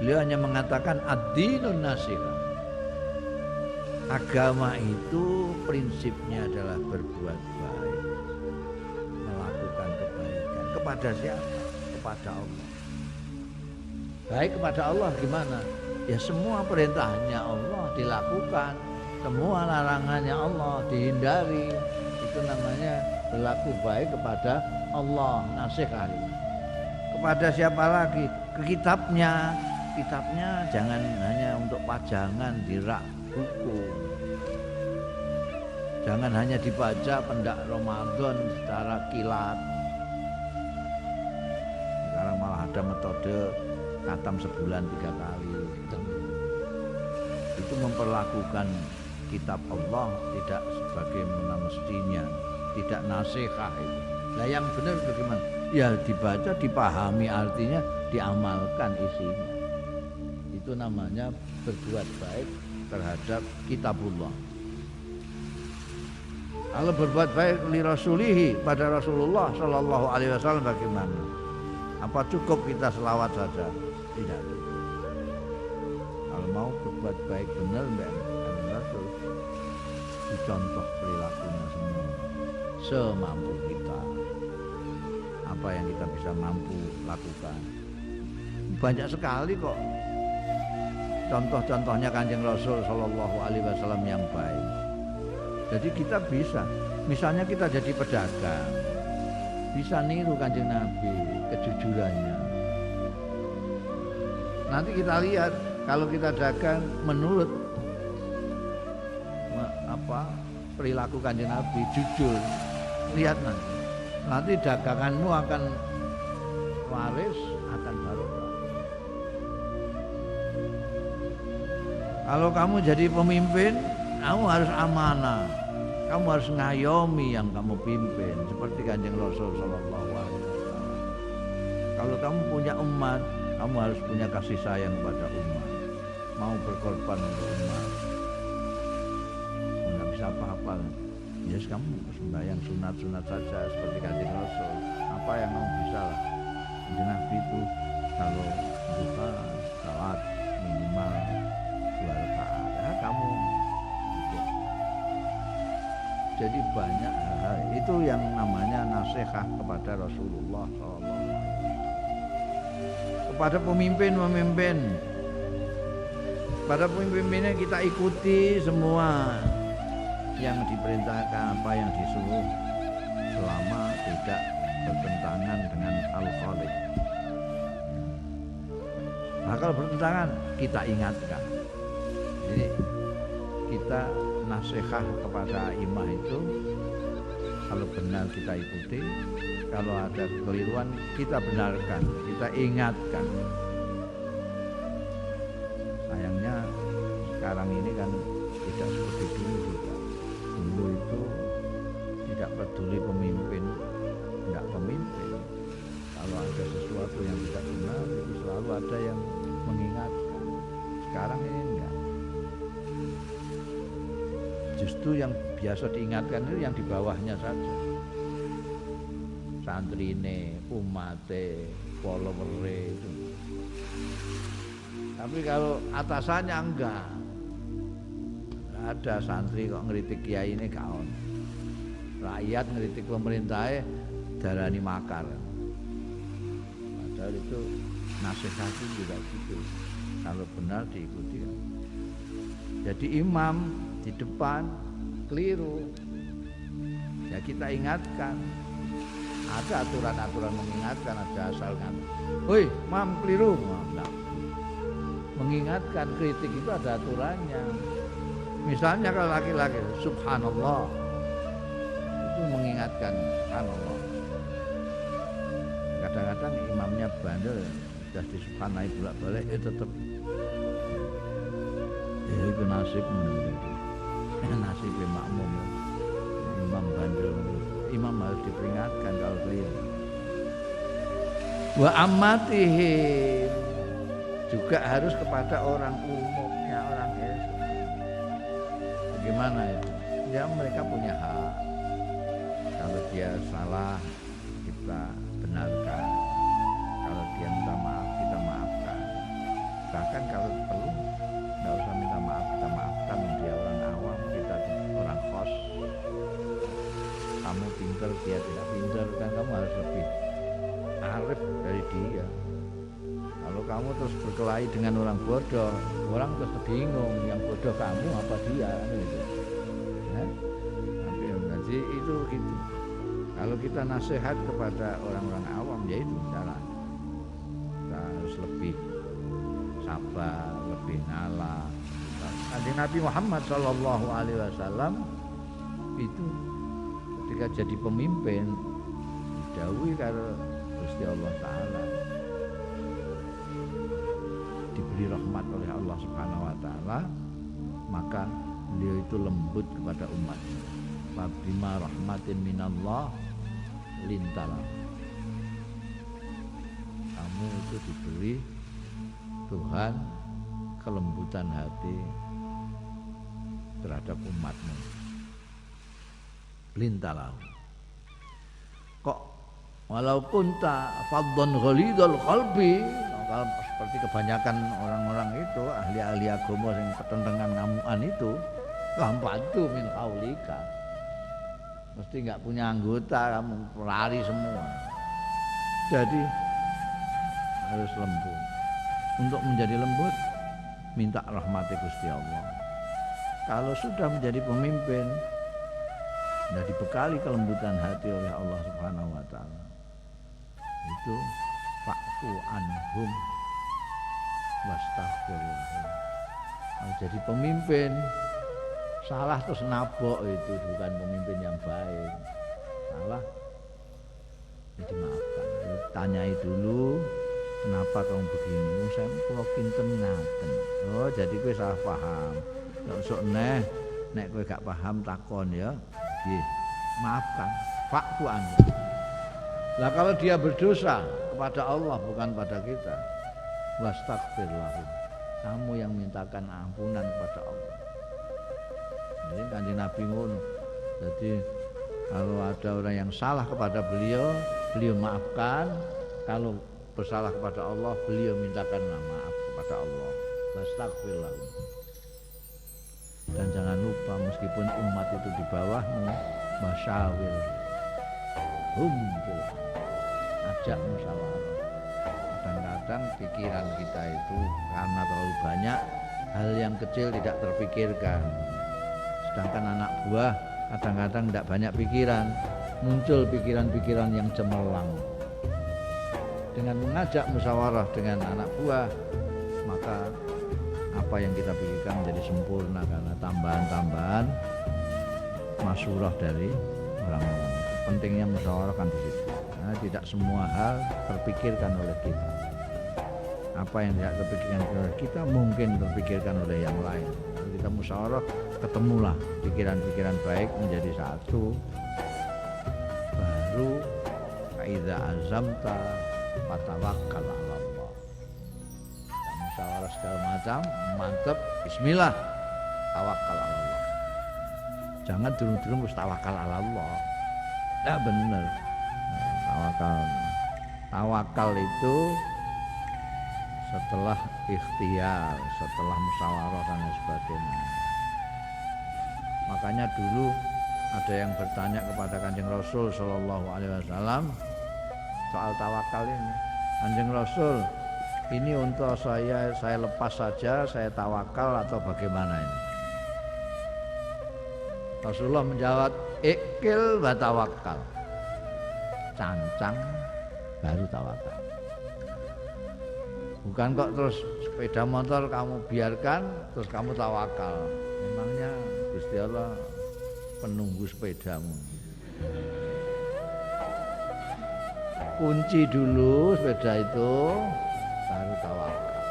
Beliau hanya mengatakan ad-dinun nasiha. Agama itu prinsipnya adalah berbuat baik, melakukan kebaikan. Kepada siapa? Kepada Allah. Baik kepada Allah gimana? Ya semua perintahnya Allah dilakukan, semua larangannya Allah dihindari. Itu namanya berlaku baik kepada Allah, nasihat. Kepada siapa lagi? Ke kitabnya. Kitabnya jangan hanya untuk pajangan di rak buku. Jangan hanya dibaca pendak Ramadan secara kilat. Sekarang malah ada metode khatam sebulan 3 kali. Itu memperlakukan kitab Allah tidak sebagaimana mestinya, tidak nasihat itu. Nah yang benar bagaimana? Ya dibaca, dipahami artinya, diamalkan isinya. Itu namanya berbuat baik terhadap kitabullah. Kalau berbuat baik li rasulihi pada Rasulullah sallallahu alaihi wasallam bagaimana? Apa cukup kita selawat saja? Tidak cukup. Kalau mau berbuat baik benar mbak Rasul, dicontoh perilakunya semua semampu kita. Apa yang kita bisa mampu lakukan? Banyak sekali kok. Contoh-contohnya Kanjeng Rasul sallallahu alaihi wasallam yang baik. Jadi kita bisa, misalnya kita jadi pedagang, bisa niru Kanjeng Nabi kejujurannya. Nanti kita lihat kalau kita dagang menurut perilaku Kanjeng Nabi jujur, lihat nanti daganganmu akan waris, akan barokah. Kalau kamu jadi pemimpin, kamu harus amanah. Kamu harus ngayomi yang kamu pimpin seperti Kanjeng Rasul sallallahu alaihi wasallam. Kalau kamu punya umat, kamu harus punya kasih sayang pada umat. Mau berkorban untuk umat. Enggak bisa apa-apa. Ya yes, kamu sembahyang sunat-sunat saja seperti Kanjeng Rasul. Apa yang kamu bisa lah. Kanjeng Nabi itu kalau buka salat minimal 2 rakaat. Ya, kamu jadi banyak hal itu yang namanya nasihat kepada Rasulullah SAW. Kepada pemimpin-pemimpin, pada pemimpinnya kita ikuti semua yang diperintahkan, apa yang disuruh, selama tidak bertentangan dengan Al-Khaliq. Nah kalau bertentangan kita ingatkan. Jadi kita nasihat kepada imam itu kalau benar kita ikuti, kalau ada kekeliruan kita benarkan, kita ingatkan. Sayangnya sekarang ini kan tidak seperti dulu juga. Dulu itu tidak peduli pemimpin, tidak pemimpin. Kalau ada sesuatu yang tidak benar, itu selalu ada yang mengingatkan. Sekarang ini enggak. Justru yang biasa diingatkan itu yang di bawahnya saja. Santrine, umate, followere itu. Tapi kalau atasannya enggak. Ada santri kok ngeritik kiai ini kaon. Rakyat ngeritik pemerintahnya darani makar. Padahal itu nasihat juga gitu. Kalau benar diikuti. Jadi imam di depan keliru, ya kita ingatkan. Ada aturan-aturan mengingatkan, ada asalkan, woi mam keliru, nah, mengingatkan. Kritik itu ada aturannya. Misalnya kalau laki-laki subhanallah, itu mengingatkan subhanallah. Kadang-kadang imamnya bandel, sudah disubhanai bolak-balik, tetap ya itu nasibmu. Nasibnya makmum, imam bandel, imam harus diperingatkan kalau keliru. Wa ammatihim, juga harus kepada orang umumnya, orang Islam. Bagaimana itu? Ya mereka punya hak. Kalau dia salah kita benarkan, kalau dia minta maaf kita maafkan. Bahkan kalau perlu nggak usah minta maaf, kita maafkan. Dia orang awam, kita orang kos. Kamu pintar, dia tidak pintar, kan kamu harus lebih arif dari dia. Kalau kamu terus berkelahi dengan orang bodoh, orang terus bingung, yang bodoh kamu apa dia, gitu. Ya? Jadi itu gitu. Kalau kita nasihat kepada orang-orang awam, ya itu cara. Kita harus lebih sabar, lebih ngalah. Kanjeng Nabi Muhammad SAW itu ketika jadi pemimpin didhawuhi karo Gusti Allah Ta'ala, diberi rahmat oleh Allah Subhanahu Wa Ta'ala, maka beliau itu lembut kepada umatnya. Fabima rahmatin minallah lintalah. Kamu itu diberi Tuhan kelembutan hati terhadap umatmu. Lintalah. Kok walaupun tak faddan ghalidul qalbi, kalau seperti kebanyakan orang-orang itu ahli-ahli agama yang ketentengan ngamukan itu, gampang tuh min haulika. Mesti nggak punya anggota, kamu lari semua. Jadi harus lembut. Untuk menjadi lembut, minta rahmati Gusti Allah. Kalau sudah menjadi pemimpin, sudah dibekali kelembutan hati oleh Allah Subhanahu Wa Ta'ala, itu fa'fu anhum wastaghfirlahum. Kalau jadi pemimpin salah terus nabok, itu bukan pemimpin yang baik. Salah ya dimaafkan. Tanyai dulu, kenapa kamu begini? Saya kula kinten ngaten. Oh, jadi kowe salah paham. Sok nek kowe gak paham takon ya. Nggih, maafkan. Fa'fu anhum. Lah kalau dia berdosa kepada Allah bukan pada kita, wastaghfirlahum. Kamu yang mintakan ampunan kepada Allah. Jadi Kanjeng Nabi ngono. Jadi kalau ada orang yang salah kepada beliau, beliau maafkan. Kalau bersalah kepada Allah, beliau mintakan maaf kepada Allah. Wastaghfirlahum. Dan jangan lupa meskipun umat itu di bawahmu, masyawir ajak musyawarah. Kadang-kadang pikiran kita itu karena terlalu banyak hal yang kecil tidak terpikirkan. Sedangkan anak buah kadang-kadang tidak banyak pikiran, muncul pikiran-pikiran yang cemerlang. Dengan mengajak musyawarah dengan anak buah, maka apa yang kita pikirkan menjadi sempurna karena tambahan-tambahan masyurah dari orang-orang. Pentingnya musyawarah kan di situ. Nah, tidak semua hal terpikirkan oleh kita. Apa yang tidak terpikirkan oleh kita mungkin terpikirkan oleh yang lain. Kalau kita musyawarah, ketemulah pikiran-pikiran baik menjadi satu. Baru idza azamta fatawakkal 'ala Allah. Musyawarah segala macam, mantep, bismillah, tawakal 'ala Allah. Jangan dulu-dulu mesti tawakal 'ala Allah. Ya benar. Tawakal itu setelah ikhtiar, setelah musyawarah dan sebagainya. Makanya dulu ada yang bertanya kepada Kanjeng Rasul Shallallahu Alaihi Wasallam soal tawakal ini. Kanjeng Rasul, ini untuk saya lepas saja, saya tawakal atau bagaimana ini? Rasulullah menjawab, ikil wa tawakal. Cancang baru tawakal. Bukan kok terus sepeda motor kamu biarkan terus kamu tawakal. Memangnya Gusti Allah penunggu sepedamu. Kunci dulu sepeda itu baru tawakal.